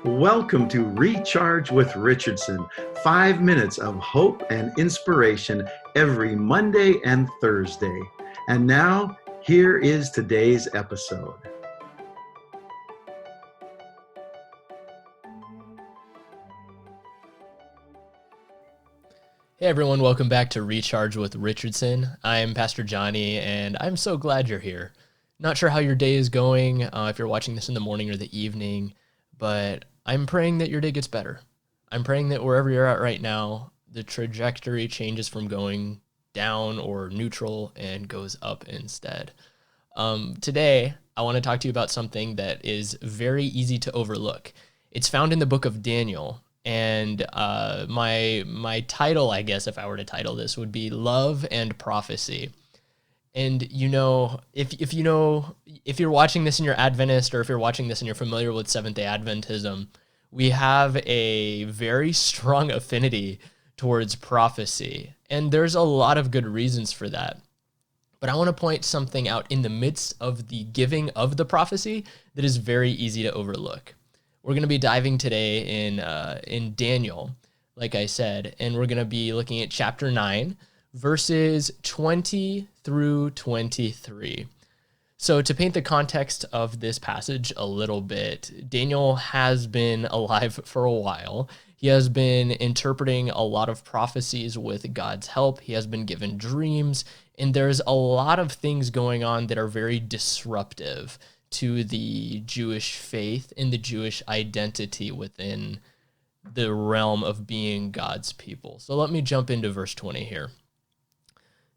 Welcome to Recharge with Richardson, 5 minutes of hope and inspiration every Monday and Thursday. And now, here is today's episode. Hey everyone, welcome back to Recharge with Richardson. I'm Pastor Johnny, and I'm so glad you're here. Not sure how your day is going, if you're watching this in the morning or the evening, but I'm praying that your day gets better. I'm praying that wherever you're at right now, the trajectory changes from going down or neutral and goes up instead. Today, I want to talk to you about something that is very easy to overlook. It's found in the book of Daniel. And my title, I guess, if I were to title this, would be Love and Prophecy. And if you're watching this and you're Adventist, or if you're watching this and you're familiar with Seventh-day Adventism, we have a very strong affinity towards prophecy. And there's a lot of good reasons for that. But I want to point something out in the midst of the giving of the prophecy that is very easy to overlook. We're going to be diving today in Daniel, like I said, and we're going to be looking at chapter 9, verses 20 through 23. So to paint the context of this passage a little bit, Daniel has been alive for a while. He has been interpreting a lot of prophecies with God's help. He has been given dreams, and there's a lot of things going on that are very disruptive to the Jewish faith and the Jewish identity within the realm of being God's people. So let me jump into verse 20 here.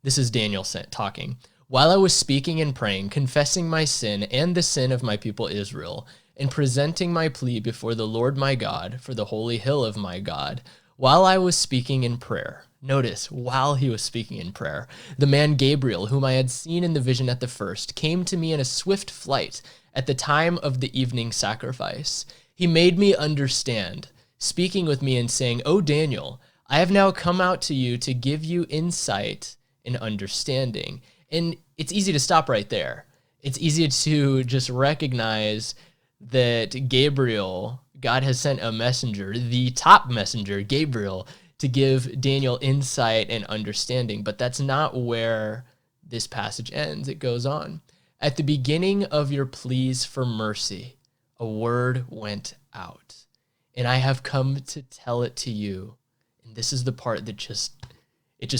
This is Daniel talking. While I was speaking and praying, confessing my sin and the sin of my people Israel, and presenting my plea before the Lord my God for the holy hill of my God, while I was speaking in prayer, notice, while he was speaking in prayer, the man Gabriel, whom I had seen in the vision at the first, came to me in a swift flight at the time of the evening sacrifice. He made me understand, speaking with me and saying, O Daniel, I have now come out to you to give you insight and understanding. And it's easy to stop right there. It's easy to just recognize that Gabriel, God has sent a messenger, the top messenger, Gabriel, to give Daniel insight and understanding. But that's not where this passage ends. It goes on. At the beginning of your pleas for mercy, a word went out, and I have come to tell it to you. And this is the part that just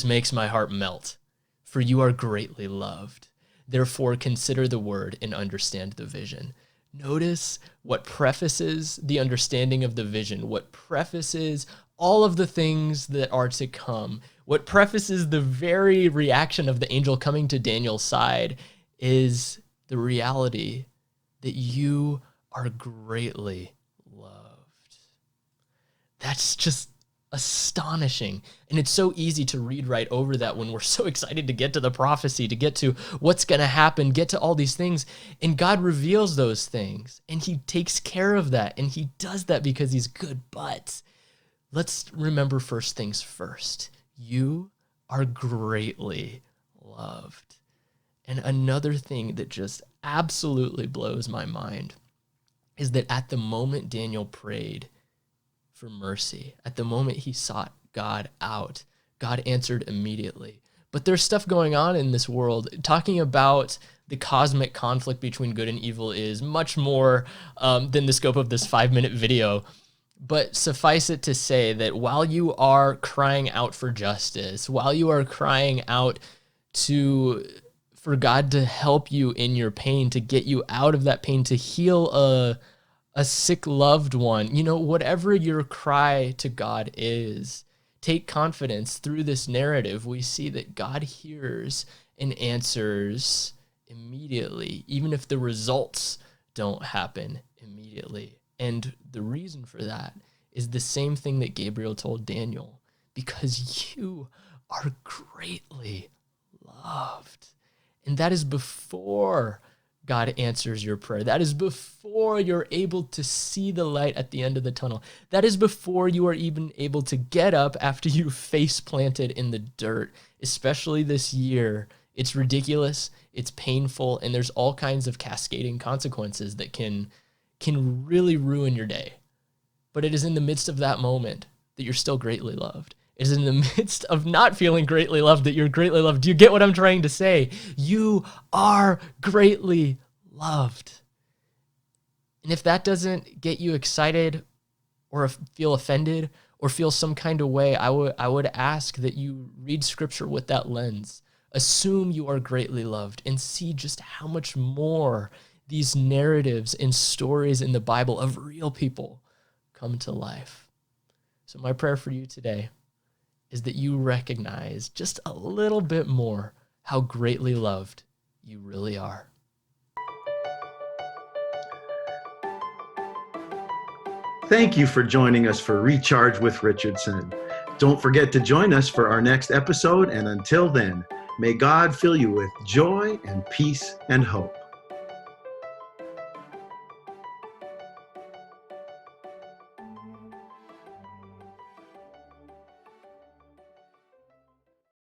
makes my heart melt. For you are greatly loved. Therefore, consider the word and understand the vision. Notice what prefaces the understanding of the vision, what prefaces all of the things that are to come, what prefaces the very reaction of the angel coming to Daniel's side is the reality that you are greatly loved. That's just astonishing. And it's so easy to read right over that when we're so excited to get to the prophecy, to get to what's going to happen, get to all these things. And God reveals those things, and he takes care of that. And he does that because he's good. But let's remember first things first. You are greatly loved. And another thing that just absolutely blows my mind is that at the moment Daniel prayed for mercy, at the moment he sought God out, God answered immediately. But there's stuff going on in this world. Talking about the cosmic conflict between good and evil is much more than the scope of this 5-minute video. But suffice it to say that while you are crying out for justice, while you are crying out for God to help you in your pain, to get you out of that pain, to heal a sick loved one, whatever your cry to God is, take confidence. Through this narrative, we see that God hears and answers immediately, even if the results don't happen immediately. And the reason for that is the same thing that Gabriel told Daniel, because you are greatly loved. And that is before God answers your prayer. That is before you're able to see the light at the end of the tunnel. That is before you are even able to get up after you face planted in the dirt, especially this year. It's ridiculous, it's painful, and there's all kinds of cascading consequences that can really ruin your day. but it is in the midst of that moment that you're still greatly loved. It is in the midst of not feeling greatly loved that you're greatly loved. Do you get what I'm trying to say? You are greatly loved. And if that doesn't get you excited or feel offended or feel some kind of way, I would ask that you read scripture with that lens. Assume you are greatly loved and see just how much more these narratives and stories in the Bible of real people come to life. So my prayer for you today is that you recognize just a little bit more how greatly loved you really are. Thank you for joining us for Recharge with Richardson. Don't forget to join us for our next episode, and until then, may God fill you with joy and peace and hope.